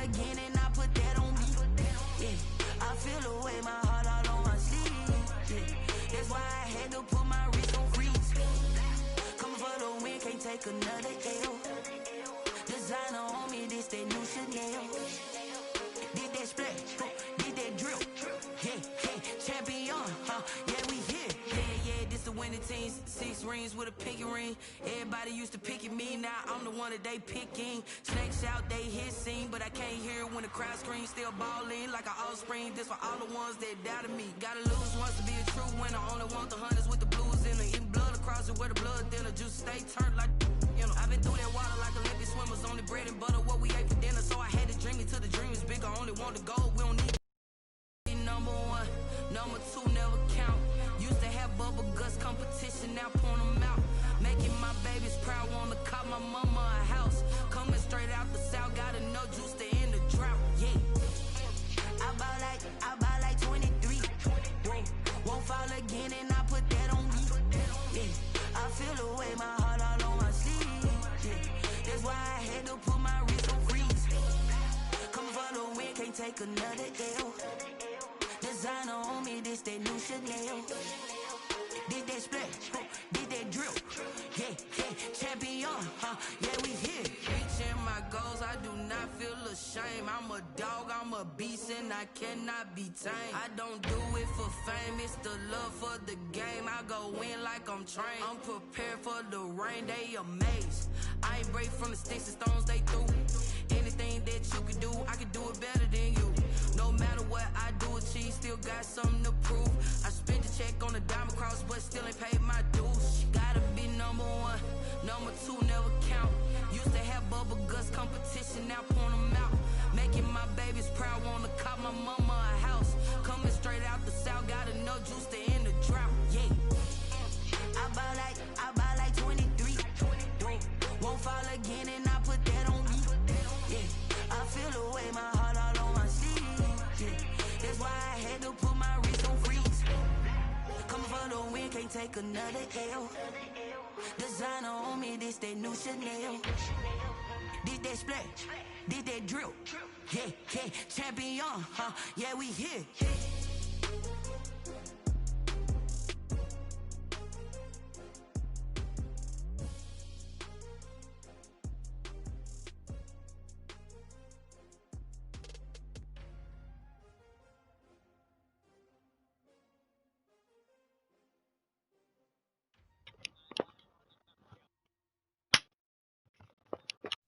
again and I put that on me. Yeah, I feel the way, my heart all on my sleeve. Yeah, that's why I had to put my wrist on freeze. Coming for the win, can't take another L. Designer on me, this that new Chanel. Did that splash, did that drill. Yeah, champion, yeah, we here. Yeah, this the winning team. 6 rings with a pinky ring. Everybody used to pick at me, now I'm the one that they picking. Snakes out, they hit scene, but I can't hear it when the crowd screams. Still balling like an offspring. This for all the ones that doubted me. Gotta lose once to be a true winner. Only want the hunters with the blues in it. Eating blood across it where the blood thinner. Just stay turned like, you know. I've been through that water like Olympic swimmers. Only bread and butter, what we ate for dinner. So I had to dream it till the dream is bigger. Only want the gold, we don't need number 1, number 2 never count. Used to have bubble guts competition, now point them out. Making my babies proud, wanna cop my mama a house. Coming straight out the south, got enough juice to end the drought. Yeah, I buy like 23. Won't fall again and I put that on me. Yeah, I feel the way, my heart all on my sleeve. Yeah, that's why I had to put my wrist on freeze. Coming for the win, can't take another L. Designer on me, this that new Chanel. Did that splash, did that drill. Yeah, champion, yeah, we here. Reaching my goals, I do not feel ashamed. I'm a dog, I'm a beast, and I cannot be tamed. I don't do it for fame, it's the love for the game. I go in like I'm trained. I'm prepared for the rain, they amazed. I ain't break from the sticks and stones they threw. Anything that you can do, I can do it better than you. No matter what I do, achieve, still got something to prove. I spent the check on the diamond cross, but still ain't paid my dues. Gotta be number 1, number 2 never count. Used to have bubble guts competition, now point them out. Making my babies proud, wanna cop my mama a house. Coming straight out the south, got enough juice to end the drought. Yeah, I buy like 23. Won't fall again and I put that on me. Yeah, I feel the way, my heart all on my sleeve. Yeah, that's why I had to put my wrist on freeze. Coming for the win, can't take another L. Designer on me, this that new Chanel. Did that splash, did that drill. Yeah, champion, yeah, we here.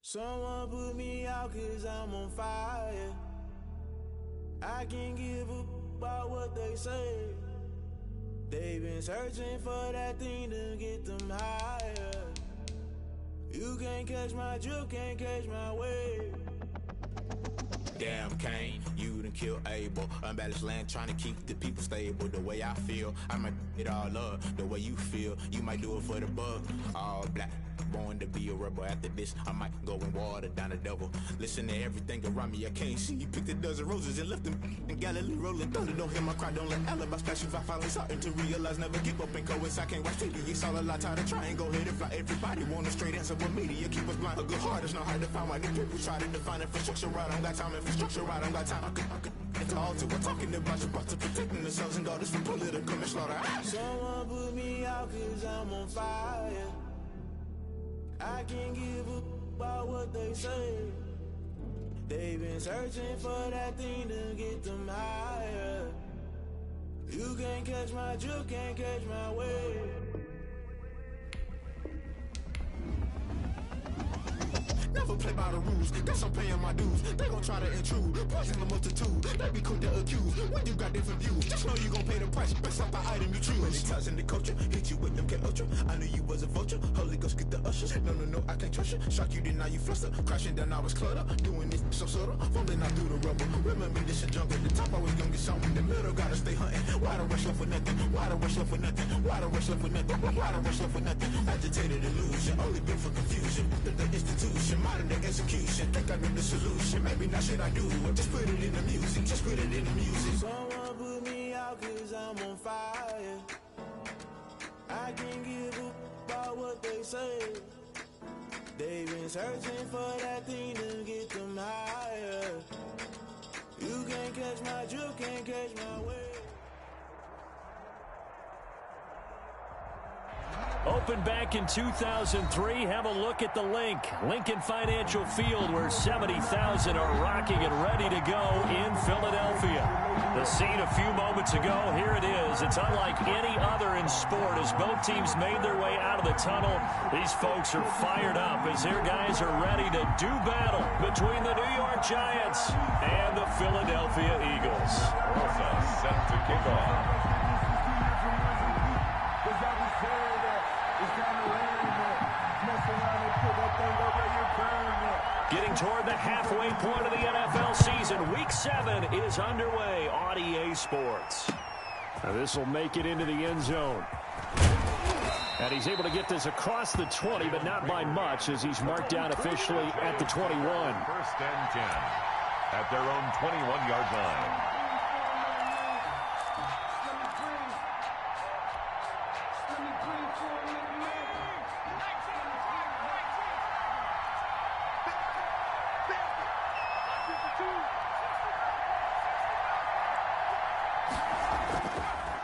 Someone put me out 'cause I'm on fire. I can't give up about what they say. They've been searching for that thing to get them higher. You can't catch my drift, can't catch my wave. Damn Kane, you done killed Abel. Unbalanced land trying to keep the people stable. The way I feel, I might it all up. The way you feel, you might do it for the bug. All black, born to be a rebel. After this, I might go and water down the devil. Listen to everything around me, I can't see. Picked a dozen roses and left them in Galilee rolling thunder. Don't hear my cry, don't let alibi splash. If I finally starting to realize, never give up and coincide. I can't watch TV, it's all a lot. Tired of trying, go ahead and fly. Everybody want a straight answer, but media keep us blind. A good heart is not hard to find. Why the people try to define infrastructure right? I don't got time, infrastructure right, I don't got time. I could it's all to we're talking about your to protecting the sons and daughters from political slaughter. Someone put me out 'cause I'm on fire. I can't give up about what they say. They've been searching for that thing to get them higher. You can't catch my drift, can't catch my wave. Never play by the rules, guess I'm paying my dues. They gon' try to intrude, poison the multitude. They be quick to accuse, when you got different views. Just know you gon' pay the price, based off the item you choose. Many times in the culture, hit you with them K Ultra. I knew you was a vulture, Holy Ghost get the ushers. No, I can't trust you. Shock you, then now you fluster. Crashing down, I was cluttered. Doing this so subtle, fumbling out through the rubble. Remember this a jungle, the top always gonna get something. In the middle, gotta stay hunting. Why the rush left for nothing? Why the rush left for nothing? Why the rush left for nothing? Why the rush left for nothing? Agitated illusion, only been for confusion. The institution, modern day execution. Think I know the solution, maybe not shit I do. Just put it in the music, just put it in the music. Someone put me out 'cause I'm on fire. I can't give up about what they say. They've been searching for that thing to get them higher. my drip can't catch my wave. Opened back in 2003. Have a look at the link. Lincoln Financial Field, where 70,000 are rocking and ready to go in Philadelphia. The scene a few moments ago, here it is. It's unlike any other in sport as both teams made their way out of the tunnel. These folks are fired up as their guys are ready to do battle between the New York Giants and the Philadelphia Eagles. Set to kick off. Getting toward the halfway point of the NFL season. Week 7 is underway on EA Sports. Now this will make it into the end zone. And he's able to get this across the 20, but not by much as he's marked down officially at the 21. First and 10 at their own 21-yard line.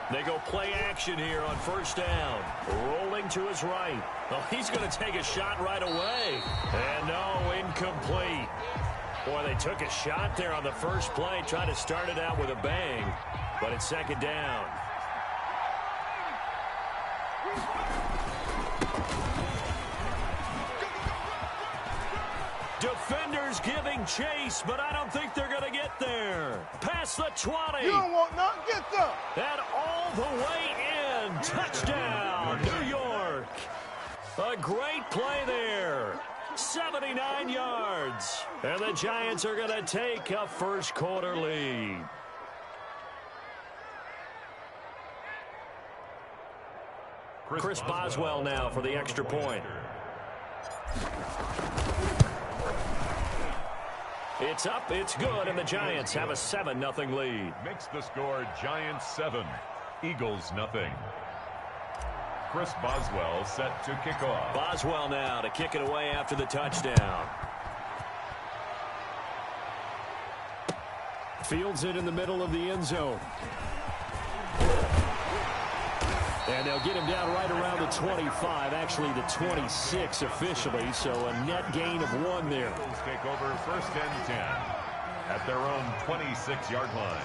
They go play action here on first down. Rolling to his right. Oh, he's going to take a shot right away. And no, incomplete. Boy, they took a shot there on the first play, trying to start it out with a bang. But it's second down. Defenders giving chase, but I don't think they're going to get there. Past the 20. You don't want none. Get them. And all the way in. Touchdown, New York. A great play there. 79 yards. And the Giants are going to take a first quarter lead. Chris Boswell now for the extra point. It's up, it's good, and the Giants have a 7-0 lead. Makes the score Giants 7, Eagles 0. Chris Boswell set to kick off. Boswell now to kick it away after the touchdown. Fields it in the middle of the end zone. And they'll get him down right around the 25, actually the 26 officially, so a net gain of 1 there. Eagles take over first and 10 at their own 26-yard line.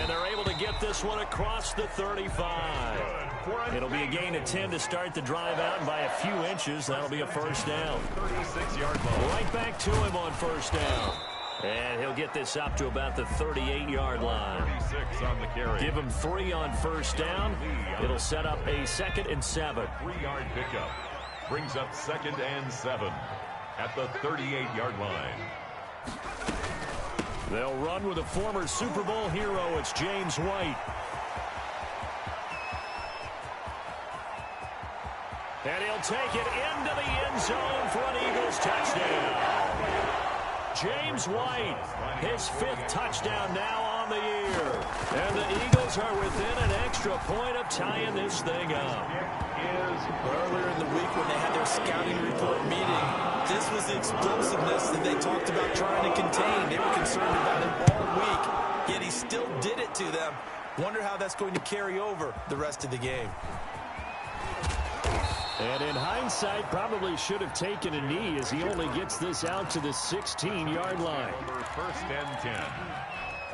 And they're able to get this one across the 35. It'll be a gain of 10 to start the drive out, and by a few inches, that'll be a first down. 36-yard line. Right back to him on first down. And he'll get this up to about the 38-yard line. 36 on the carry. Give him 3 on first down. It'll set up a 2nd and 7. 3-yard pickup. Brings up 2nd and 7 at the 38-yard line. They'll run with a former Super Bowl hero. It's James White. And he'll take it into the end zone for an Eagles touchdown. James White, his 5th touchdown now on the year. And the Eagles are within an extra point of tying this thing up. Earlier in the week when they had their scouting report meeting, this was the explosiveness that they talked about trying to contain. They were concerned about him all week, yet he still did it to them. Wonder how that's going to carry over the rest of the game. And in hindsight, probably should have taken a knee as he only gets this out to the 16-yard line. First and 10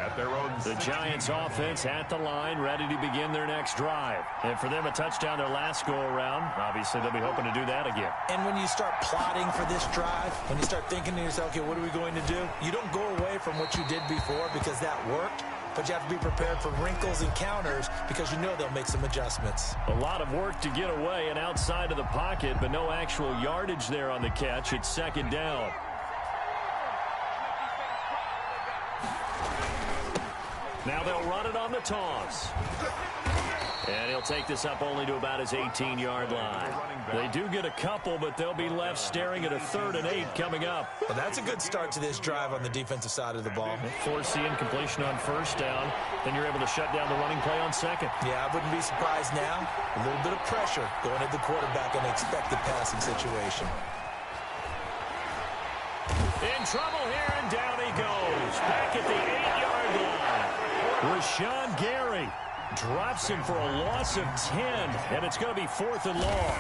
at their own. The Giants offense at the line, ready to begin their next drive. And for them, a touchdown their last go-around. Obviously, they'll be hoping to do that again. And when you start plotting for this drive, when you start thinking to yourself, okay, what are we going to do? You don't go away from what you did before because that worked. But you have to be prepared for wrinkles and counters because you know they'll make some adjustments. A lot of work to get away and outside of the pocket, but no actual yardage there on the catch. It's 2nd down. Now they'll run it on the toss. And he'll take this up only to about his 18-yard line. They do get a couple, but they'll be left staring at a 3rd and 8 coming up. Well, that's a good start to this drive on the defensive side of the ball. Force the incompletion on first down. Then you're able to shut down the running play on 2nd. Yeah, I wouldn't be surprised now. A little bit of pressure going at the quarterback in an expected passing situation. In trouble here, and down he goes. Back at the 8-yard line. Rashawn Gary drops him for a loss of 10, and it's going to be 4th and long.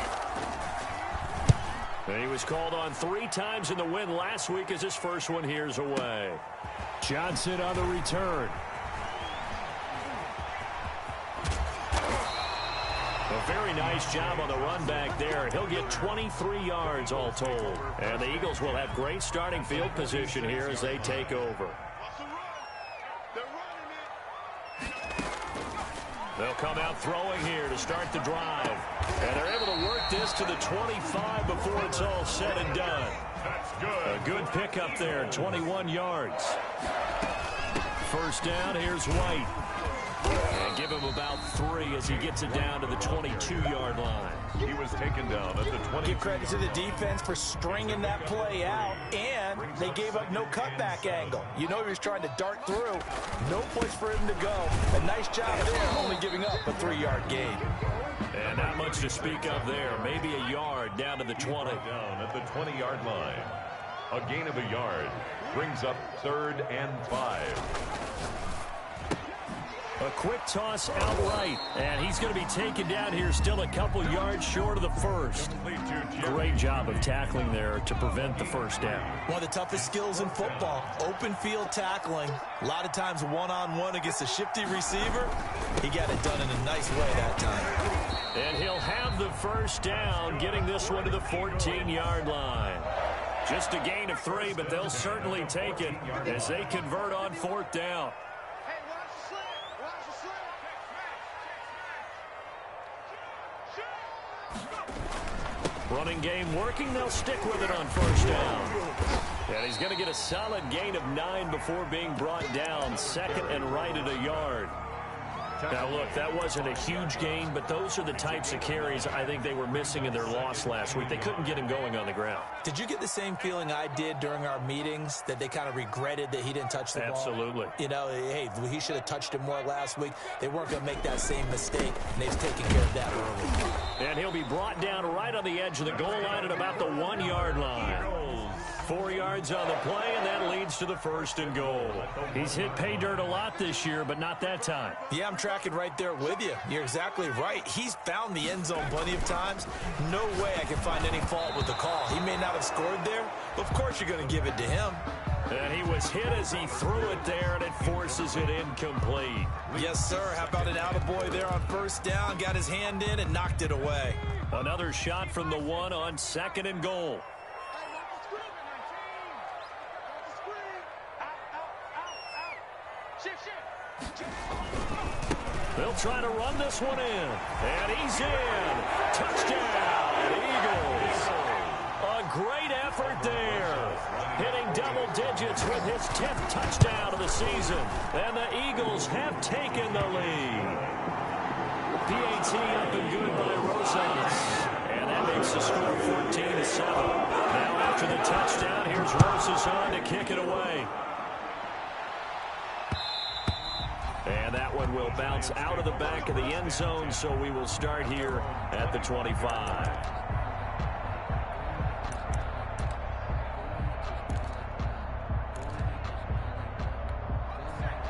And he was called on 3 times in the win last week as his first one here's away. Johnson on the return. A very nice job on the run back there. He'll get 23 yards all told. And the Eagles will have great starting field position here as they take over. They'll come out throwing here to start the drive. And they're able to work this to the 25 before it's all said and done. That's good. A good pickup there, 21 yards. First down, here's White. And give him about 3 as he gets it down to the 22-yard line. He was taken down at the 20. Give credit to the defense for stringing that play out, and they gave up no cutback angle. You know he was trying to dart through. No place for him to go. A nice job there, only giving up a 3-yard gain. And not much to speak of there. Maybe a yard down to the 20. Down at the 20-yard line. A gain of a yard brings up 3rd and 5. A quick toss outright, and he's going to be taken down here still a couple yards short of the first. Great job of tackling there to prevent the first down. One of the toughest skills in football, open field tackling. A lot of times one-on-one against a shifty receiver. He got it done in a nice way that time. And he'll have the first down, getting this one to the 14-yard line. Just a gain of 3, but they'll certainly take it as they convert on 4th down. Running game working. They'll stick with it on first down. And he's going to get a solid gain of 9 before being brought down. 2nd and right at a yard. Now, look, that wasn't a huge gain, but those are the types of carries I think they were missing in their loss last week. They couldn't get him going on the ground. Did you get the same feeling I did during our meetings, that they kind of regretted that he didn't touch the ball? Absolutely. You know, hey, he should have touched it more last week. They weren't going to make that same mistake, and they've taken care of that early. And he'll be brought down right on the edge of the goal line at about the 1-yard line. 4 yards on the play, and that leads to the 1st and goal. He's hit pay dirt a lot this year, but not that time. Yeah, I'm tracking right there with you. You're exactly right. He's found the end zone plenty of times. No way I can find any fault with the call. He may not have scored there, but of course you're going to give it to him. And he was hit as he threw it there, and it forces it incomplete. Yes, sir. How about an attaboy there on first down? Got his hand in and knocked it away. Another shot from the 1 on 2nd and goal. They'll try to run this one in. And he's in. Touchdown, Eagles. A great effort there. Hitting double digits with his 10th touchdown of the season. And the Eagles have taken the lead. PAT up and good by Rosales. And that makes the score 14-7. Now after the touchdown, here's Rosales on to kick it away. And that one will bounce out of the back of the end zone, so we will start here at the 25.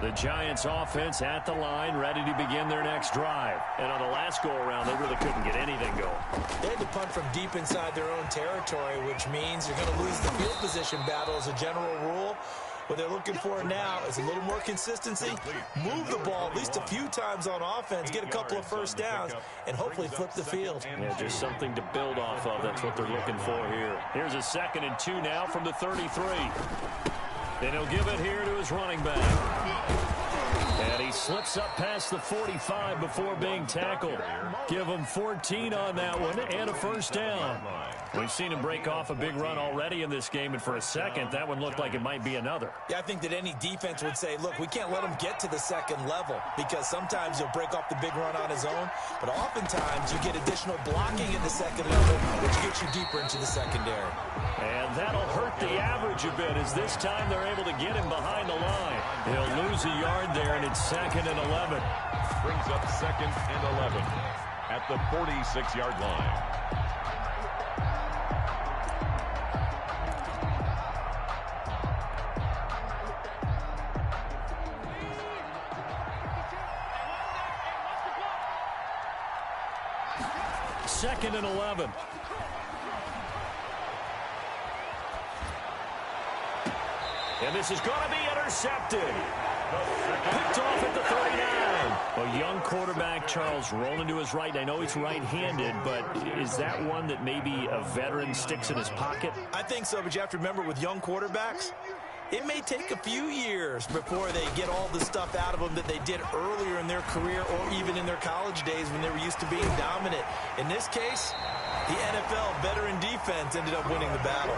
The Giants offense at the line, ready to begin their next drive. And on the last go-around, they really couldn't get anything going. They had to punt from deep inside their own territory, which means you're going to lose the field position battle as a general rule. What they're looking for now is a little more consistency, move the ball at least a few times on offense, get a couple of first downs, and hopefully flip the field. Yeah, just something to build off of. That's what they're looking for here. Here's a 2nd and 2 now from the 33. Then he'll give it here to his running back. And he slips up past the 45 before being tackled. Give him 14 on that one and a first down. We've seen him break off a big run already in this game, and for a second, that one looked like it might be another. Yeah, I think that any defense would say, look, we can't let him get to the second level, because sometimes he'll break off the big run on his own, but oftentimes you get additional blocking at the second level, which gets you deeper into the secondary. And that'll hurt the average a bit, as this time they're able to get him behind the line. He'll lose a yard there, and it's 2nd and 11. Brings up 2nd and 11 at the 46-yard line. 2nd and 11. And this is going to be intercepted. Picked off at the 39. A young quarterback, Charles, rolling to his right. I know he's right-handed, but is that one that maybe a veteran sticks in his pocket? I think so, but you have to remember with young quarterbacks, it may take a few years before they get all the stuff out of them that they did earlier in their career or even in their college days when they were used to being dominant. In this case, the NFL veteran defense ended up winning the battle.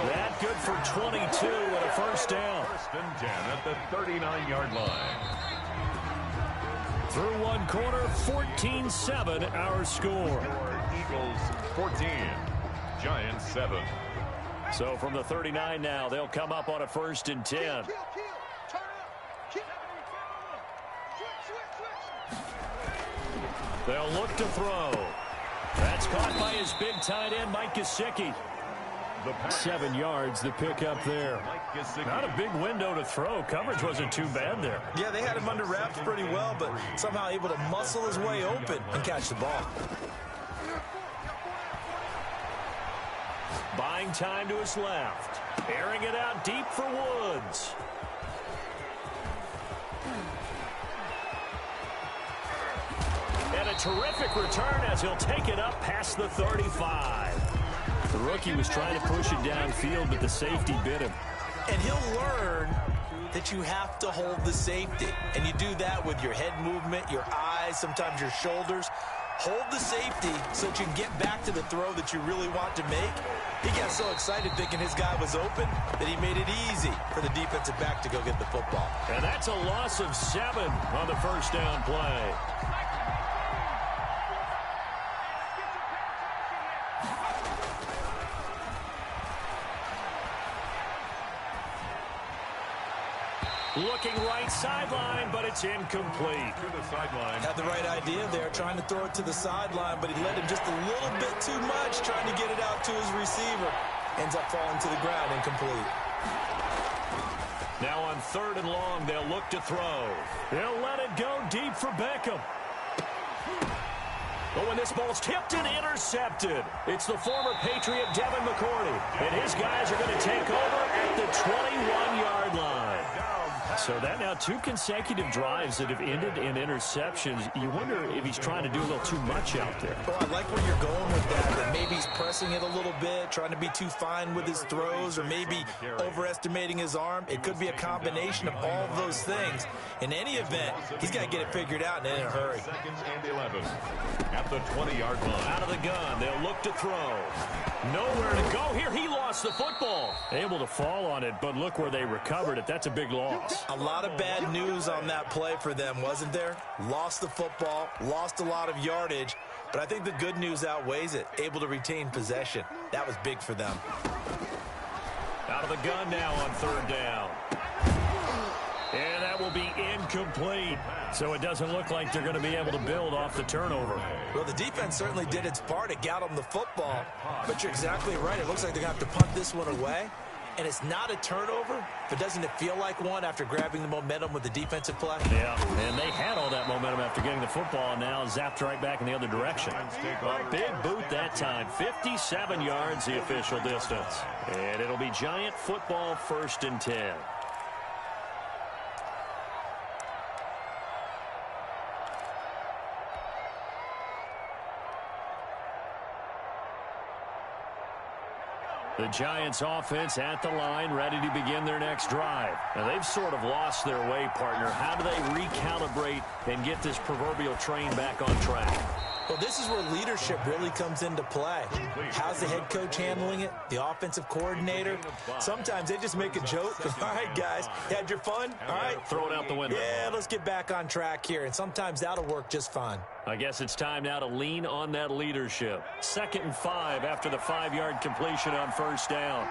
That good for 22 and a first down. 1st and 10 at the 39-yard line. Through one quarter, 14-7 our score. Eagles 14, Giants 7. So from the 39 now, they'll come up on a 1st and 10. They'll look to throw. That's caught by his big tight end, Mike Gesicki. 7 yards, the pick up there. Not a big window to throw. Coverage wasn't too bad there. Yeah, they had him under wraps pretty well, but somehow able to muscle his way open and catch the ball. Buying time to his left. Airing it out deep for Woods. And a terrific return as he'll take it up past the 35. The rookie was trying to push it downfield, but the safety bit him. And he'll learn that you have to hold the safety. And you do that with your head movement, your eyes, sometimes your shoulders. Hold the safety so that you can get back to the throw that you really want to make. He got so excited thinking his guy was open that he made it easy for the defensive back to go get the football. And that's a loss of 7 on the first down play. Looking right sideline, but it's incomplete. To the sideline. Had the right idea there, trying to throw it to the sideline, but he led him just a little bit too much, trying to get it out to his receiver. Ends up falling to the ground, incomplete. Now on 3rd and long, they'll look to throw. They'll let it go deep for Beckham. But when this ball's tipped and intercepted, it's the former Patriot Devin McCourty. And his guys are going to take over at the 21-yard line. So that now 2 consecutive drives that have ended in interceptions. You wonder if he's trying to do a little too much out there. Well, I like where you're going with that maybe he's pressing it a little bit, trying to be too fine with his throws, or maybe overestimating his arm. It could be a combination of all of those things. In any event, he's got to get it figured out and in a hurry. 2nd and 11 at the 20-yard line. Out of the gun, they'll look to throw. Nowhere to go here. He lost the football. Able to fall on it, but look where they recovered it. That's a big loss. A lot of bad news on that play for them, wasn't there? Lost the football, lost a lot of yardage, but I think the good news outweighs it. Able to retain possession. That was big for them. Out of the gun now on 3rd down. And that will be incomplete. So it doesn't look like they're going to be able to build off the turnover. Well, the defense certainly did its part. It got them the football. But you're exactly right. It looks like they're going to have to punt this one away. And it's not a turnover, but doesn't it feel like one after grabbing the momentum with the defensive play? Yeah, and they had all that momentum after getting the football, and now zapped right back in the other direction. A big boot that time. 57 yards, the official distance. And it'll be Giant football 1st and 10. The Giants offense at the line, ready to begin their next drive. Now, they've sort of lost their way, partner. How do they recalibrate and get this proverbial train back on track? Well, this is where leadership really comes into play. How's the head coach handling it? The offensive coordinator? Sometimes they just make a joke. All right, guys, you had your fun? All right. Throw it out the window. Yeah, let's get back on track here. And sometimes that'll work just fine. I guess it's time now to lean on that leadership. 2nd and 5 after the 5-yard completion on 1st down.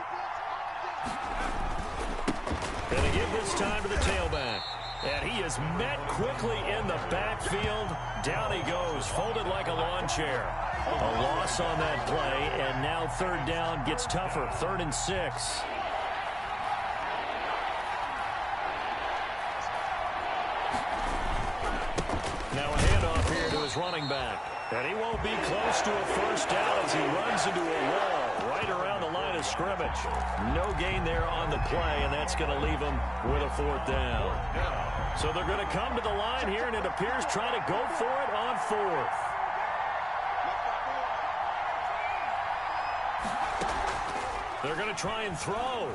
Gonna give this time to the tailback. And he is met quickly in the backfield. Down he goes, folded like a lawn chair. A loss on that play, and now 3rd down gets tougher. 3rd and 6. Now a handoff here to his running back. And he won't be close to a first down as he runs into a wall right around the line of scrimmage. No gain there on the play, and that's going to leave him with a fourth down. So they're going to come to the line here, and it appears trying to go for it on fourth. They're going to try and throw.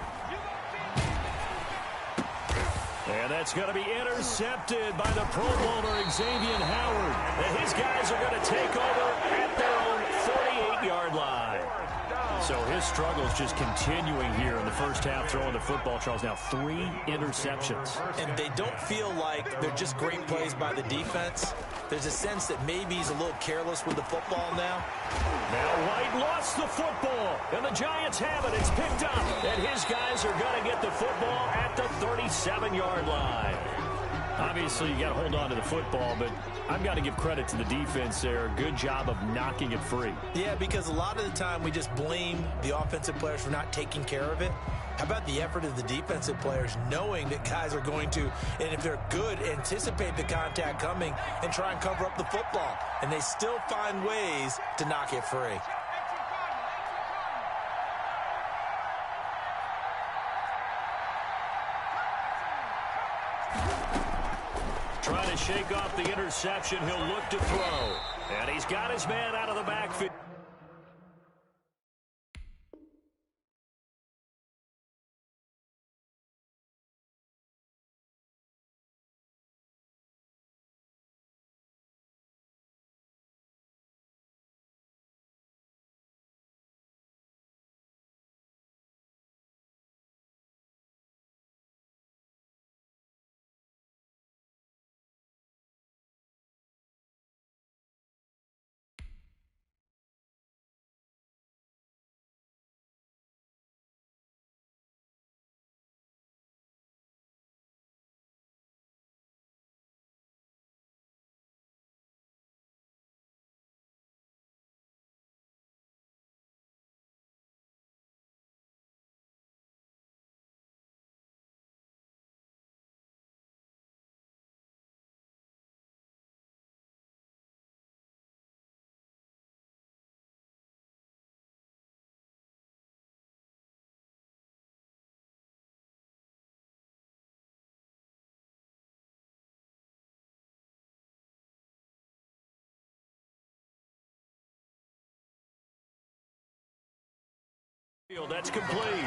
And that's going to be intercepted by the Pro Bowler, Xavier Howard. And his guys are going to take over at their own 48-yard line. So his struggles just continuing here in the first half throwing the football. Charles, now 3 interceptions. And they don't feel like they're just great plays by the defense. There's a sense that maybe he's a little careless with the football now. Now White lost the football, and the Giants have it. It's picked up, and his guys are going to get the football at the 37-yard line. Obviously, you got to hold on to the football, but I've got to give credit to the defense there. Good job of knocking it free. Yeah, because a lot of the time we just blame the offensive players for not taking care of it. How about the effort of the defensive players knowing that guys are going to, and if they're good, anticipate the contact coming and try and cover up the football. And they still find ways to knock it free. Trying to shake off the interception. He'll look to throw. And he's got his man out of the backfield. That's complete.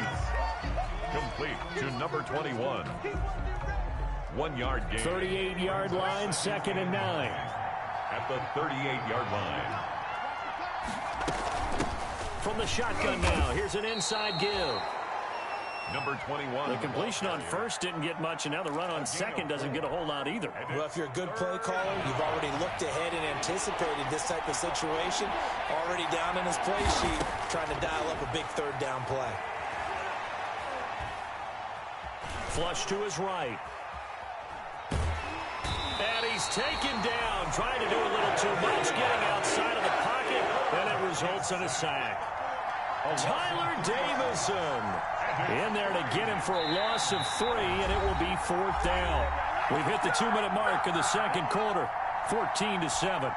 Complete to number 21. 1 yard gain. 38-yard line, 2nd and 9. At the 38-yard line. From the shotgun now, here's an inside give. Number 21. The completion on first didn't get much, and now the run on second doesn't get a whole lot either. Well, if you're a good play caller, you've already looked ahead and anticipated this type of situation. Already down in his play sheet, trying to dial up a big third down play. Flush to his right. And he's taken down, trying to do a little too much, getting outside of the pocket, and it results in a sack. Tyler Davison in there to get him for a loss of 3, and it will be 4th down. We've hit the 2-minute mark of the second quarter, 14-7.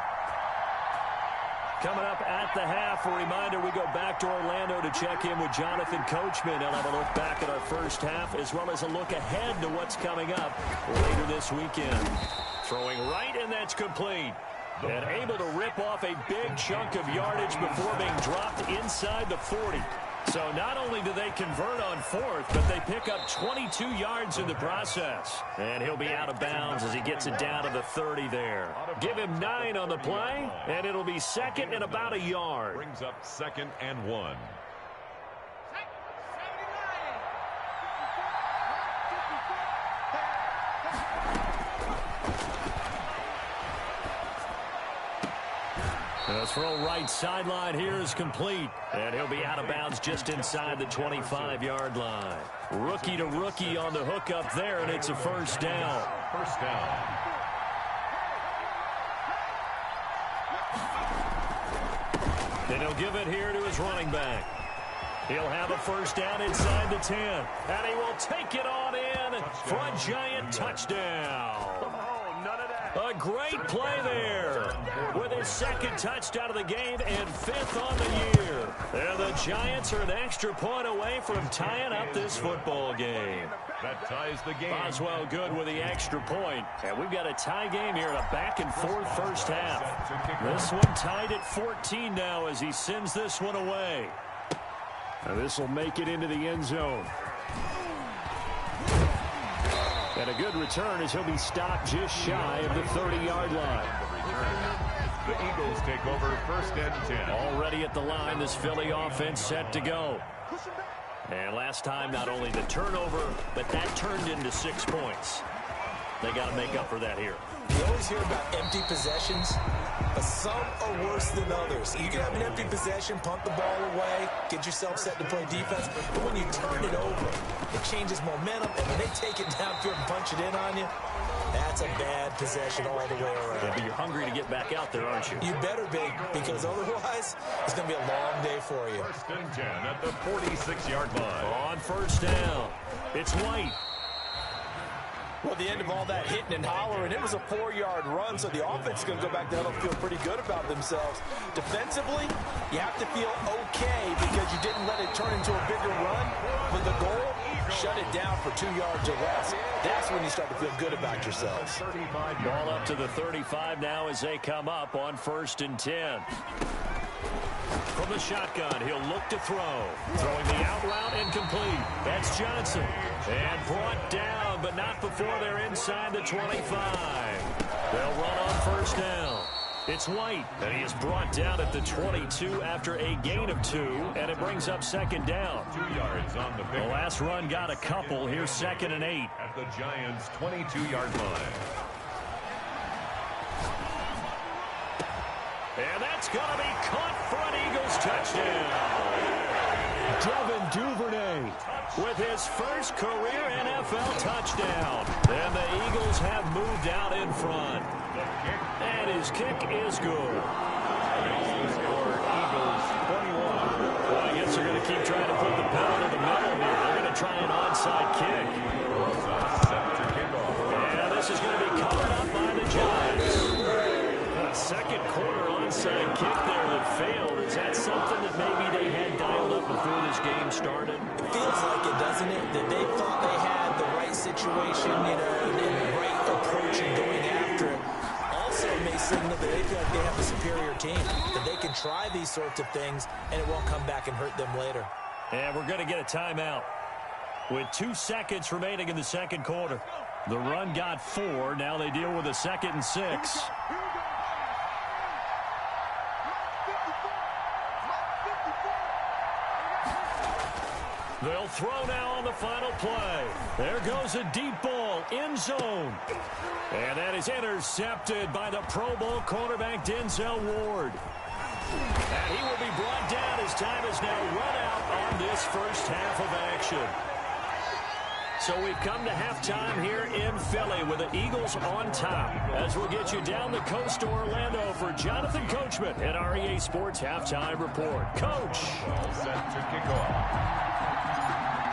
Coming up at the half, a reminder, we go back to Orlando to check in with Jonathan Coachman. He'll have a look back at our first half, as well as a look ahead to what's coming up later this weekend. Throwing right, and that's complete. And able to rip off a big chunk of yardage before being dropped inside the 40. So not only do they convert on 4th, but they pick up 22 yards in the process. And he'll be out of bounds as he gets it down to the 30 there. Give him 9 on the play, and it'll be 2nd and about a yard. Brings up 2nd and 1. The throw right sideline here is complete. And he'll be out of bounds just inside the 25-yard line. Rookie to rookie on the hookup there, and it's a first down. First down. And he'll give it here to his running back. He'll have a first down inside the 10. And he will take it on in for a giant touchdown. Oh, none of that. A great play there with his second touchdown of the game and 5th on the year. And the Giants are an extra point away from tying up this football game. That ties the game. Boswell good with the extra point. And we've got a tie game here in a back-and-forth first half. This one tied at 14 now as he sends this one away. And this will make it into the end zone. And a good return as he'll be stopped just shy of the 30-yard line. The Eagles take over 1st and 10. Already at the line, this Philly offense set to go. And last time, not only the turnover, but that turned into 6 points. They got to make up for that here. You always hear about empty possessions, but some are worse than others. You can have an empty possession, punt the ball away, get yourself set to play defense, but when you turn it over, it changes momentum, and when they take it downfield and punch it in on you, that's a bad possession all the way around. Yeah, but you're hungry to get back out there, aren't you? You better be, because otherwise, it's going to be a long day for you. 1st and 10 at the 46-yard line. On 1st down, it's White. Well, at the end of all that hitting and hollering, it was a 4-yard run, so the offense is going to go back there and feel pretty good about themselves. Defensively, you have to feel okay because you didn't let it turn into a bigger run, but the goal, shut it down for 2 yards or less. That's when you start to feel good about yourselves. Ball up to the 35 now as they come up on 1st and 10. From the shotgun, he'll look to throw. Throwing the out route incomplete. That's Johnson. And brought down, but not before they're inside the 25. They'll run on 1st down. It's White, and he is brought down at the 22 after a gain of 2, and it brings up 2nd down. 2 yards on the pick. The last run got a couple. Here's 2nd and 8. At the Giants' 22-yard line. And that's going to be caught for an Eagles touchdown. Devin Duvernay with his first career NFL touchdown. And the Eagles have moved out in front. And his kick is good. Eagles 21. Well, I guess they're going to keep trying to put the pedal to the metal here. They're going to try an onside kick. Set to kick off. And this is going to be covered up by the Giants. Second quarter onside kick there that failed. Is that something that maybe they had dialed up before this game started? It feels like it, doesn't it? That they thought they had the right situation, and the right approach in going after it. Also, it may signal that they feel like they have a superior team, that they can try these sorts of things, and it won't come back and hurt them later. And we're going to get a timeout with 2 seconds remaining in the second quarter. The run got 4. Now they deal with a 2nd and 6. They'll throw now on the final play. There goes a deep ball, end zone. And that is intercepted by the Pro Bowl cornerback Denzel Ward. And he will be brought down as time is now run out on this first half of action. So we've come to halftime here in Philly with the Eagles on top. As we'll get you down the coast to Orlando for Jonathan Coachman at our EA Sports Halftime Report. Coach. All set to kick off.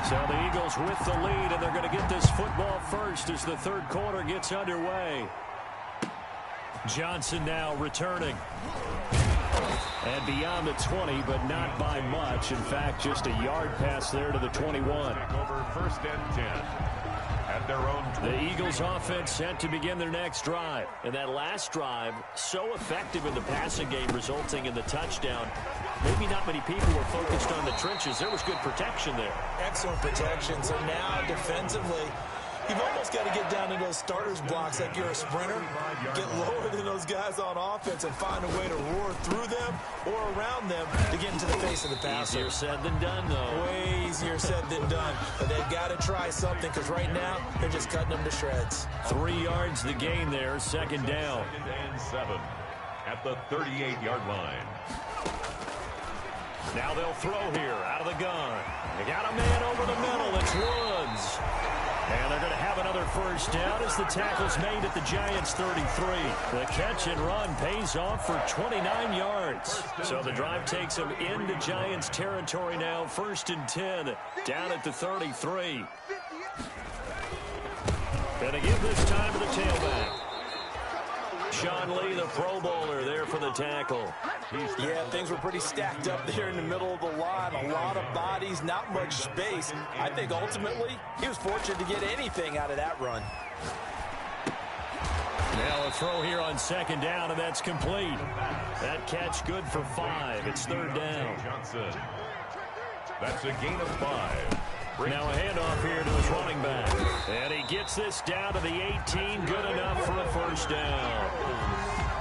So the Eagles with the lead, and they're going to get this football first as the third quarter gets underway. Johnson now returning. And beyond the 20, but not by much. In fact, just a yard pass there to the 21. Over 1st and 10 at their own 20. The Eagles offense set to begin their next drive. And that last drive, so effective in the passing game, resulting in the touchdown. Maybe not many people were focused on the trenches. There was good protection there. Excellent protection. So now defensively, you've almost got to get down into those starters blocks like you're a sprinter. Get lower than those guys on offense and find a way to roar through them or around them to get into the face of the passer. Easier said than done, though. Way easier said than done. But they've got to try something because right now they're just cutting them to shreds. 3 yards the gain there, 2nd down. 2nd and 7 at the 38-yard line. Now they'll throw here out of the gun. They got a man over the middle. It's Woods. And they're going to have another first down as the tackle's made at the Giants' 33. The catch and run pays off for 29 yards. So the drive takes them into Giants territory now. 1st and 10 down at the 33. Going to give this time to the tailback. Sean Lee, the Pro Bowler, there for the tackle. Yeah, things were pretty stacked up there in the middle of the line. A lot of bodies, not much space. I think ultimately he was fortunate to get anything out of that run. Now a throw here on second down, and that's complete. That catch good for 5. It's third down. Johnson. That's a gain of 5. Now a handoff here to his running back. And he gets this down to the 18. Good enough for a first down.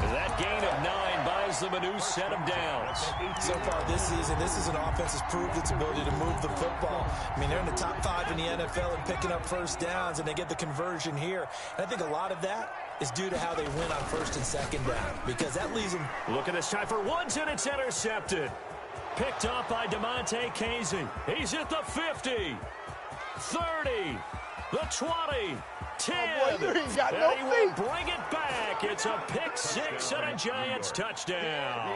That gain of 9 buys them a new set of downs. So far this season, this is an offense that's proved its ability to move the football. I mean, they're in the top 5 in the NFL and picking up first downs, and they get the conversion here. And I think a lot of that is due to how they win on first and second down, because that leaves them. Look at this time for Woods, and it's intercepted. Picked up by DeMonte Casey. He's at the 50, 30, the 20, 10. Oh boy, he's got and no he will feet. bring it back. It's a pick 6 and a Giants touchdown.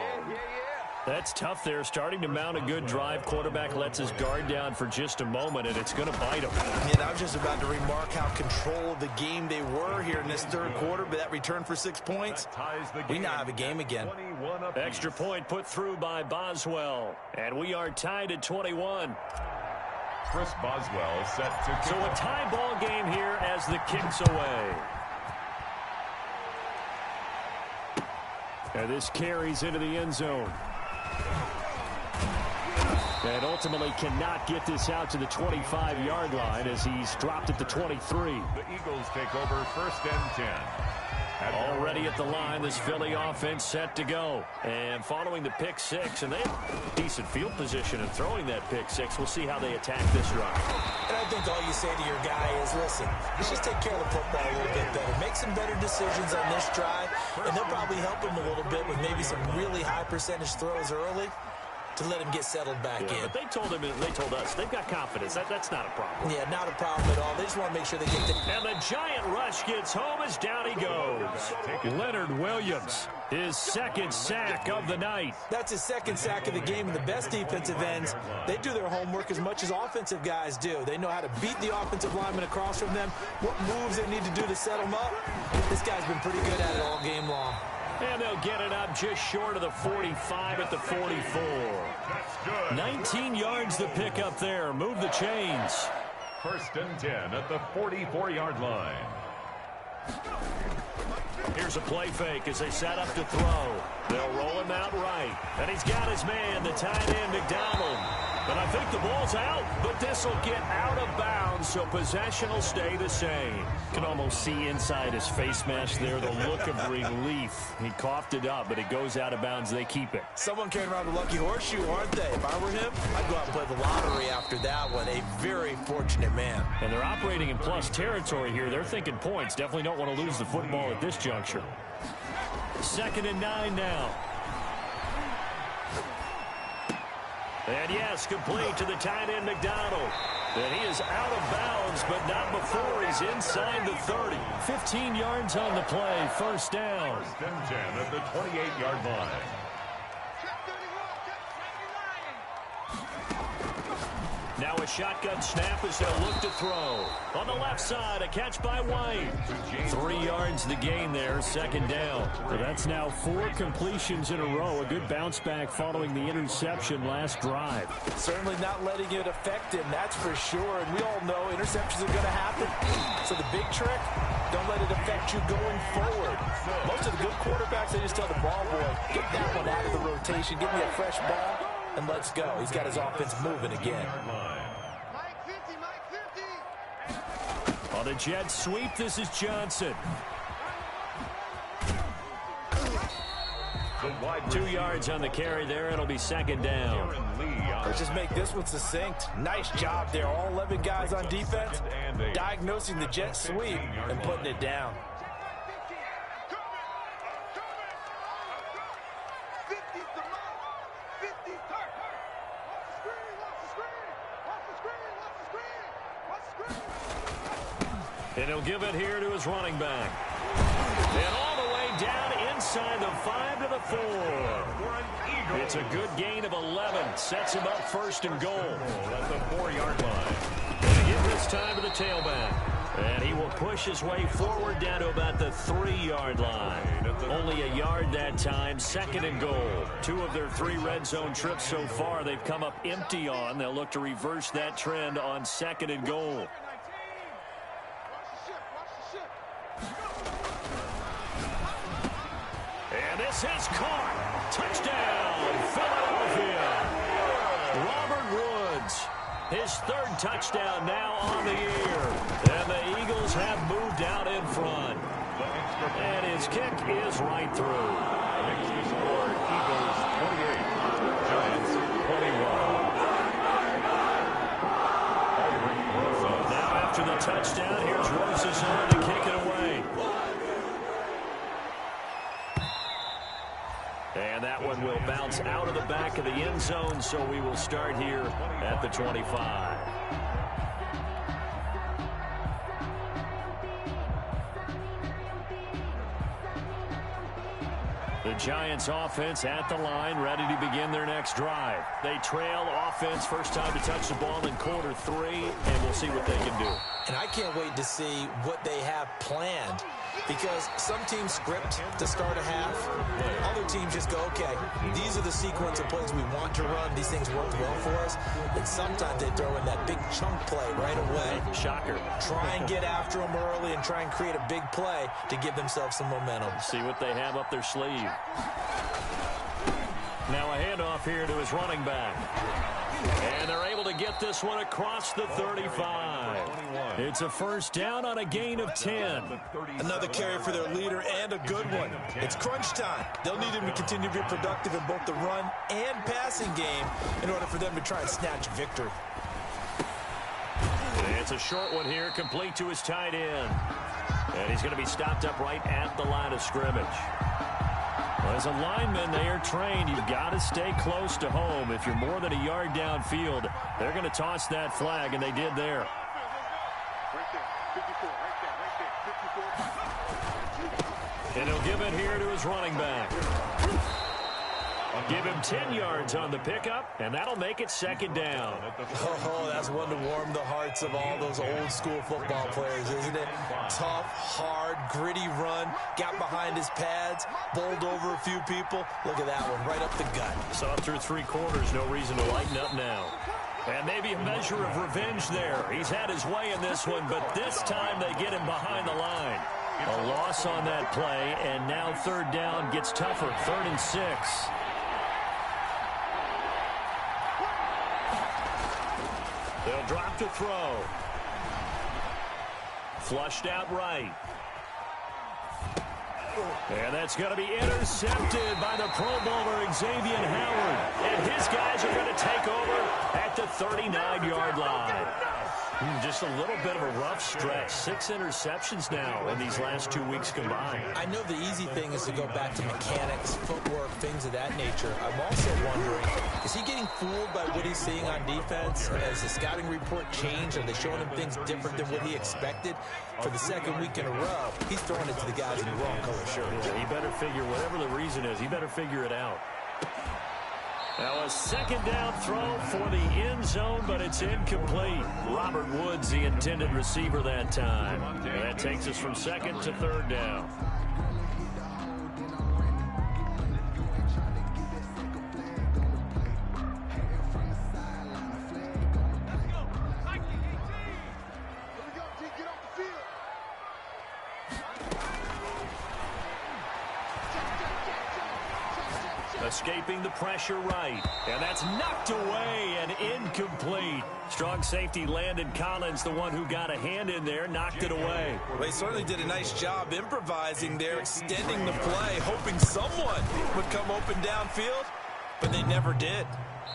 That's tough there, starting to mount a good drive. Quarterback lets his guard down for just a moment, and it's going to bite him. And I was just about to remark how control of the game they were here in this third quarter, but that return for 6 points, we now have a game again. Extra point put through by Boswell, and we are tied at 21. Chris Boswell set to kick. So a tie ball game here as the kick's away. And this carries into the end zone. And ultimately cannot get this out to the 25-yard line as he's dropped at the 23. The Eagles take over first and 10. Already at the line, this Philly offense set to go. And following the pick 6, and they have decent field position in throwing that pick 6. We'll see how they attack this drive. And I think all you say to your guy is, listen, let's just take care of the football a little bit better. Make some better decisions on this drive, and they'll probably help him a little bit with maybe some really high percentage throws early to let him get settled back in. But they told us, they've got confidence. That's not a problem. Yeah, not a problem at all. They just want to make sure they get the... And the giant rush gets home as down he goes. Leonard Williams, his second sack of the night. That's his second sack of the game, and the best defensive ends, they do their homework as much as offensive guys do. They know how to beat the offensive lineman across from them, what moves they need to do to set them up. This guy's been pretty good at it all game long. And they'll get it up just short of the 45 at the 44. 19 yards to pick up there. Move the chains. First and 10 at the 44-yard line. Here's a play fake as they set up to throw. They'll roll him out right. And he's got his man, the tight end, McDonald. And I think the ball's out, but this will get out of bounds, so possession will stay the same. Can almost see inside his face mask there the look of relief. He coughed it up, but it goes out of bounds. They keep it. Someone carrying around the lucky horseshoe, aren't they? If I were him, I'd go out and play the lottery after that one. A very fortunate man. And they're operating in plus territory here. They're thinking points. Definitely don't want to lose the football at this juncture. 2nd and 9 now. And yes, complete to the tight end, McDonald. And he is out of bounds, but not before he's inside the 30. 15 yards on the play, first down. First and 10 at the 28-yard line. Now a shotgun snap as they'll look to throw. On the left side, a catch by White. 3 yards the gain there, second down. So that's now 4 completions in a row. A good bounce back following the interception last drive. Certainly not letting it affect him, that's for sure. And we all know interceptions are going to happen. So the big trick, don't let it affect you going forward. Most of the good quarterbacks, they just tell the ball boy, get that one out of the rotation, give me a fresh ball, and let's go. He's got his offense moving again. On the jet sweep, this is Johnson. 2 yards on the carry there. It'll be second down. Let's just make this one succinct. Nice job there. All 11 guys on defense diagnosing the jet sweep and putting it down. And he'll give it here to his running back. And all the way down inside the 5 to the 4. It's a good gain of 11. Sets him up first and goal. At the 4-yard line. And again this time to the tailback. And he will push his way forward down to about the 3-yard line. Only a yard that time, 2nd and goal. 2 of their 3 red zone trips so far they've come up empty on. They'll look to reverse that trend on 2nd and goal. And this is caught. Touchdown, Philadelphia. Robert Woods, his 3rd touchdown now on the year. And the Eagles have moved out in front. And his kick is right through. Next score, Eagles 28, Giants 21. Now after the touchdown, here's Roses on to kick it away. And that one will bounce out of the back of the end zone, so we will start here at the 25. The Giants offense at the line, ready to begin their next drive. They trail offense, first time to touch the ball in quarter 3, and we'll see what they can do. And I can't wait to see what they have planned, because some teams script to start a half. Other teams just go, okay, these are the sequence of plays we want to run. These things worked well for us. And sometimes they throw in that big chunk play right away. Shocker. Try and get after them early and try and create a big play to give themselves some momentum. See what they have up their sleeve. Now a handoff here to his running back. And they're able to get this one across the 35. It's a first down on a gain of 10. Another carry for their leader, and a good one. It's crunch time. They'll need him to continue to be productive in both the run and passing game in order for them to try and snatch victory. It's a short one here, complete to his tight end. And he's going to be stopped up right at the line of scrimmage. As a lineman, they are trained. You've got to stay close to home. If you're more than a yard downfield, they're going to toss that flag, and they did there. And he'll give it here to his running back. Give him 10 yards on the pickup, and that'll make it 2nd down. Oh, that's one to warm the hearts of all those old-school football players, isn't it? Tough, hard, gritty run, got behind his pads, bowled over a few people. Look at that one, right up the gut. So up through 3 quarters, no reason to lighten up now. And maybe a measure of revenge there. He's had his way in this one, but this time they get him behind the line. A loss on that play, and now 3rd down gets tougher, 3rd and 6. They'll drop to throw. Flushed out right. And that's going to be intercepted by the Pro Bowler Xavier Howard. And his guys are going to take over at the 39-yard line. Just a little bit of a rough stretch. 6 interceptions now in these last 2 weeks combined. I know the easy thing is to go back to mechanics, footwork, things of that nature. I'm also wondering, is he getting fooled by what he's seeing on defense? Has the scouting report changed? Are they showing him things different than what he expected? For the 2nd week in a row, he's throwing it to the guys in the wrong color shirt. Yeah, he better figure, whatever the reason is, he better figure it out. Now a 2nd down throw for the end zone, but it's incomplete. Robert Woods, the intended receiver that time. And that takes us from 2nd to 3rd down. Escaping the pressure right. And that's knocked away and incomplete. Strong safety Landon Collins, the one who got a hand in there, knocked it away. Well, they certainly did a nice job improvising there, extending the play, hoping someone would come open downfield, but they never did.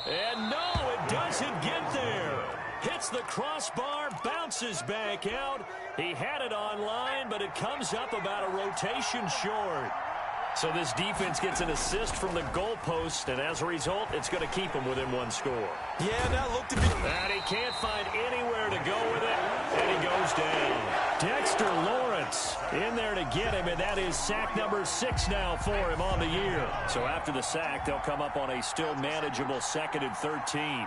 And no, it doesn't get there. Hits the crossbar, bounces back out. He had it on line, but it comes up about a rotation short. So this defense gets an assist from the goalpost, and as a result, it's going to keep them within 1 score. Yeah, that looked to be... And he can't find anywhere to go with it, and he goes down. Dexter Lawrence in there to get him, and that is sack number 6 now for him on the year. So after the sack, they'll come up on a still manageable 2nd and 13.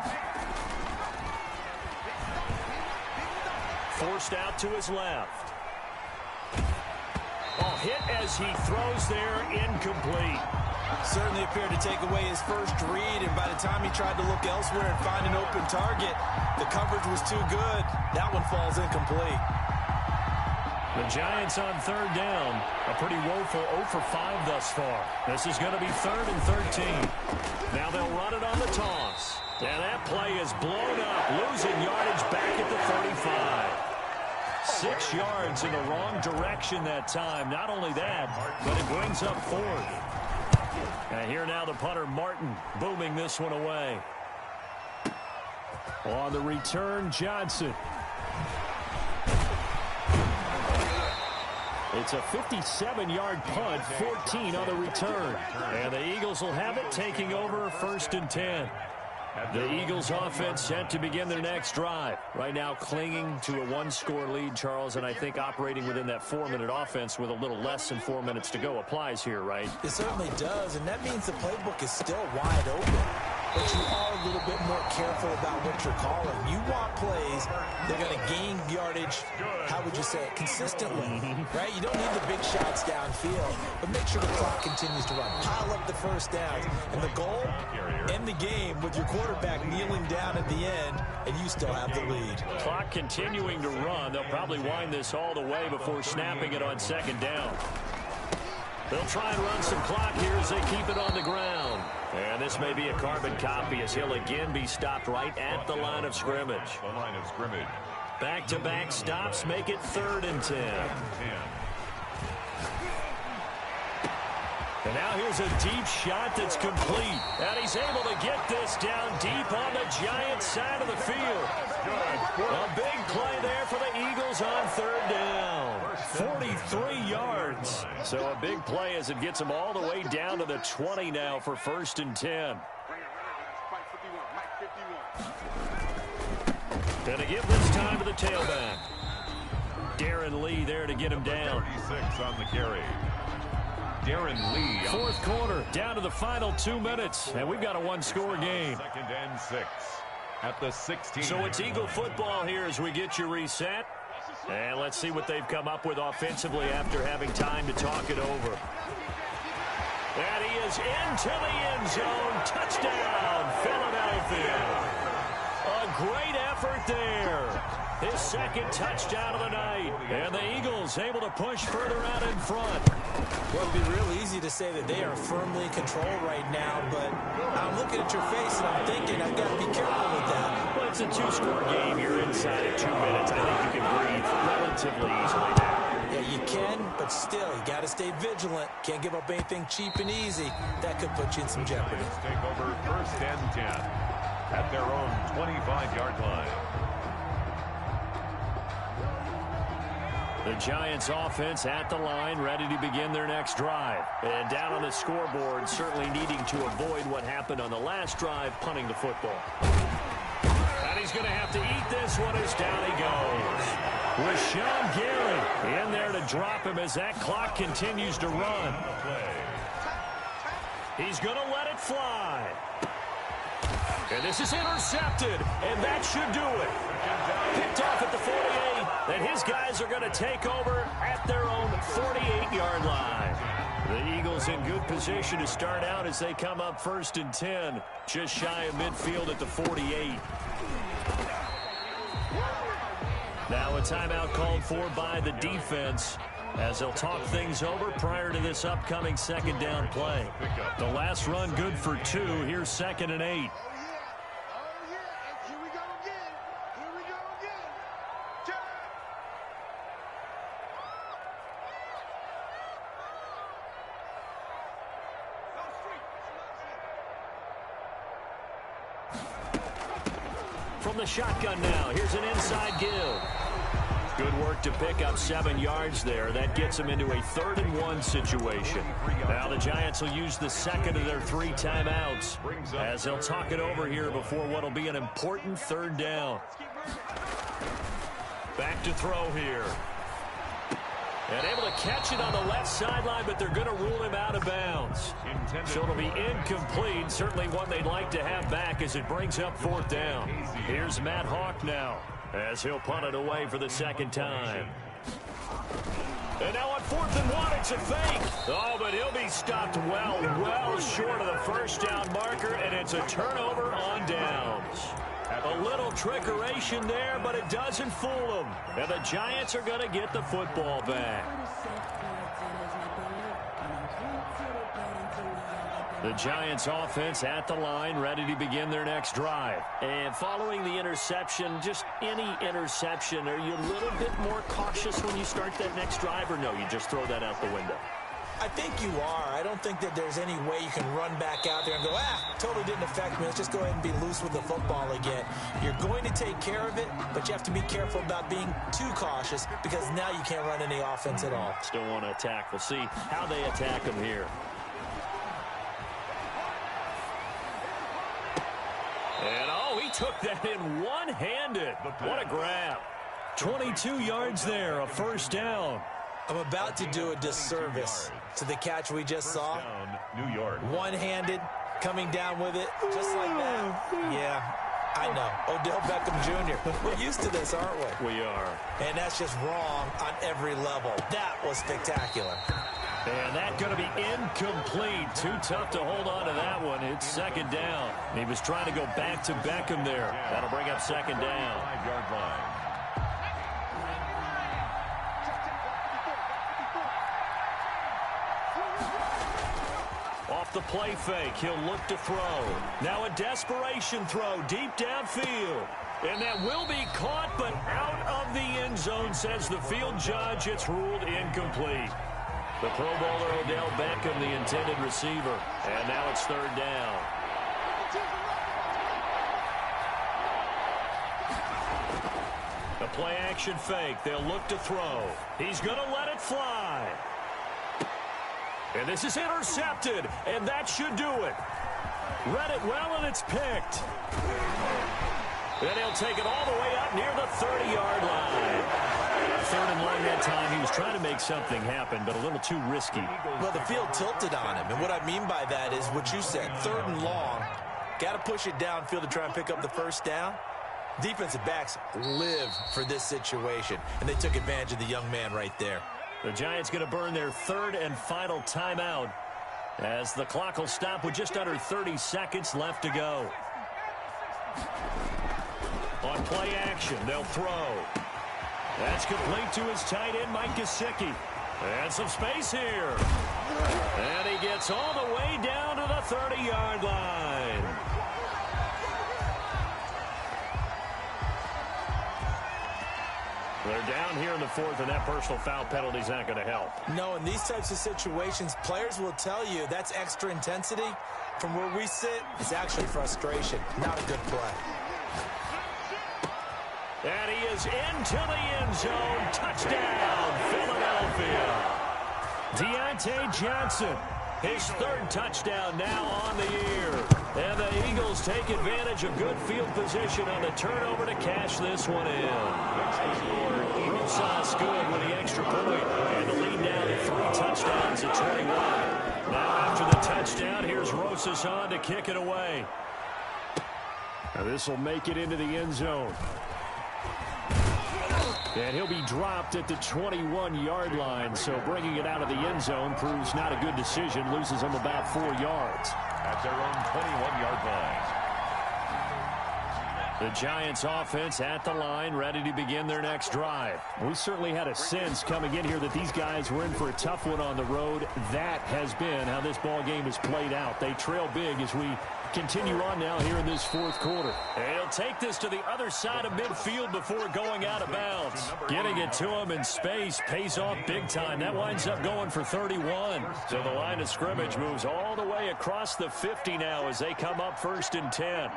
forced out to his left. Oh, hit as he throws there, incomplete. Certainly appeared to take away his first read, and by the time he tried to look elsewhere and find an open target, the coverage was too good. That one falls incomplete. The Giants on third down. A pretty woeful 0 for 5 thus far. This is going to be 3rd and 13. Now they'll run it on the toss. And that play is blown up, losing yardage back at the 35. 6 yards in the wrong direction that time. Not only that, but it brings up 4th. And here now the punter, Martin, booming this one away. On the return, Johnson. It's a 57-yard punt, 14 on the return. And the Eagles will have it, taking over 1st and 10. The Eagles offense set to begin their next drive. Right now clinging to a 1-score lead, Charles, and I think operating within that 4-minute offense with a little less than 4 minutes to go applies here, right? It certainly does, and that means the playbook is still wide open. But you are a little bit more careful about what you're calling. You want plays that are going to gain yardage, how would you say it, consistently, right? You don't need the big shots downfield, but make sure the clock continues to run. Pile up the first downs, and the goal, end the game with your quarterback kneeling down at the end, and you still have the lead. Clock continuing to run. They'll probably wind this all the way before snapping it on 2nd down. They'll try and run some clock here as they keep it on the ground. And this may be a carbon copy as he'll again be stopped right at the line of scrimmage. The line of scrimmage. Back-to-back stops make it 3rd and 10. And now here's a deep shot that's complete. And he's able to get this down deep on the Giants' side of the field. A big play there for the Eagles on 3rd down. 43 yards. So a big play as it gets them all the way down to the 20 now for 1st and 10. And to give this time to the tailback. Darren Lee there to get him down. 36 on the carry. Darren Lee. 4th quarter, down to the final 2 minutes, and we've got a 1-score game. 2nd and 6 at the 16. So it's Eagle football here as we get you reset. And let's see what they've come up with offensively after having time to talk it over. And he is into the end zone. Touchdown, Philadelphia. A great effort there. His 2nd touchdown of the night. And the Eagles able to push further out in front. Well, it'd be real easy to say that they are firmly in control right now, but I'm looking at your face and I'm thinking I've got to be careful with that. Well, it's a 2-score game. You're inside of 2 minutes. I think you can breathe relatively easily now. Yeah, you can, but still, you got to stay vigilant. Can't give up anything cheap and easy. That could put you in some jeopardy. Take over 1st and 10 at their own 25-yard line. The Giants offense at the line, ready to begin their next drive. And down on the scoreboard, certainly needing to avoid what happened on the last drive, punting the football. And he's going to have to eat this one as down he goes. Rashawn Gary in there to drop him as that clock continues to run. He's going to let it fly. And this is intercepted, and that should do it. Picked off at the 48, and his guys are going to take over at their own 48-yard line. The Eagles in good position to start out as they come up 1st and 10, just shy of midfield at the 48. Now a timeout called for by the defense as they'll talk things over prior to this upcoming 2nd down play. The last run good for 2. Here's 2nd and 8. From the shotgun now, here's an inside give. Good work to pick up 7 yards there. That gets them into a 3rd and 1 situation. Now the Giants will use the 2nd of their 3 timeouts as they'll talk it over here before what will be an important 3rd down. Back to throw here. And able to catch it on the left sideline, but they're going to rule him out of bounds. So it'll be incomplete. Certainly one they'd like to have back as it brings up 4th down. Here's Matt Hawk now as he'll punt it away for the second time. And now on 4th and 1, it's a fake. Oh, but he'll be stopped well short of the first down marker, and it's a turnover on downs. A little trickeration there, but it doesn't fool them. And the Giants are going to get the football back. The Giants offense at the line, ready to begin their next drive. And following the interception, just any interception, are you a little bit more cautious when you start that next drive, or no, you just throw that out the window? I think you are. I don't think that there's any way you can run back out there and go, totally didn't affect me. Let's just go ahead and be loose with the football again. You're going to take care of it, but you have to be careful about being too cautious because now you can't run any offense at all. Still want to attack. We'll see how they attack them here. And, he took that in one-handed. What a grab. 22 yards there, a first down. I'm about to do a disservice to the catch we just saw. New York. One-handed, coming down with it, just like that. Yeah, I know. Odell Beckham Jr. We're used to this, aren't we? We are. And that's just wrong on every level. That was spectacular. And that's going to be incomplete. Too tough to hold on to that one. It's second down. He was trying to go back to Beckham there. That'll bring up second down. 5-yard line. Off the play fake, he'll look to throw. Now a desperation throw deep downfield. And that will be caught, but out of the end zone, says the field judge. It's ruled incomplete. The Pro Bowler Odell Beckham, the intended receiver. And now it's third down. A play action fake. They'll look to throw. He's going to let it fly. And this is intercepted, and that should do it. Read it well, and it's picked. Then he'll take it all the way up near the 30-yard line. Third and long that time. He was trying to make something happen, but a little too risky. Well, the field tilted on him, and what I mean by that is what you said, third and long. Got to push it downfield to try and pick up the first down. Defensive backs live for this situation, and they took advantage of the young man right there. The Giants going to burn their third and final timeout as the clock will stop with just under 30 seconds left to go. On play action, they'll throw. That's complete to his tight end, Mike Gesicki. And some space here. And he gets all the way down to the 30-yard line. They're down here in the fourth, and that personal foul penalty is not going to help. No, in these types of situations, players will tell you that's extra intensity. From where we sit, it's actually frustration. Not a good play. And he is into the end zone. Touchdown, Philadelphia. Deontay Johnson, his third touchdown now on the year. And the Eagles take advantage of good field position on the turnover to cash this one in. Rosas good with the extra point. And the lead now to 3 touchdowns at 21. Now after the touchdown, here's Rosas on to kick it away. Now this will make it into the end zone. And he'll be dropped at the 21-yard line, so bringing it out of the end zone proves not a good decision, loses him about 4 yards. At their own 21-yard line. The Giants offense at the line, ready to begin their next drive. We certainly had a sense coming in here that these guys were in for a tough one on the road. That has been how this ball game has played out. They trail big as we continue on now here in this fourth quarter. And he'll take this to the other side of midfield before going out of bounds. Getting it to him in space pays off big time. That winds up going for 31. So the line of scrimmage moves all the way across the 50 now as they come up 1st and 10.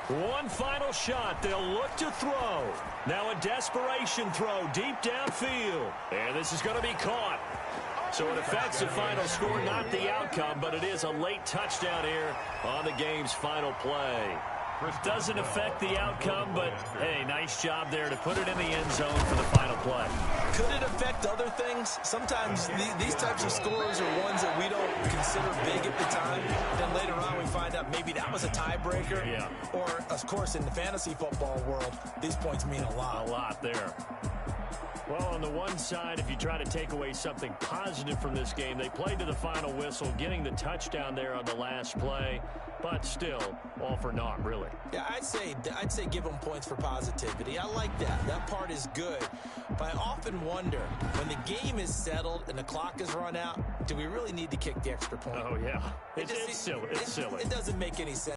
One final shot. They'll look to throw. Now a desperation throw deep downfield. And this is going to be caught. So it affects the final score, not the outcome, but it is a late touchdown here on the game's final play. Doesn't affect the outcome, but, hey, nice job there to put it in the end zone for the final play. Could it affect other things? Sometimes these types of scores are ones that we don't consider big at the time. Then later on we find out maybe that was a tiebreaker. Yeah. Or, of course, in the fantasy football world, these points mean a lot. A lot there. Well, on the one side, if you try to take away something positive from this game, they played to the final whistle, getting the touchdown there on the last play, but still, all for naught, really. Yeah, I'd say give them points for positivity. I like that. That part is good. But I often wonder, when the game is settled and the clock is run out, do we really need to kick the extra point? Oh, yeah. It's silly. It's silly. It doesn't make any sense.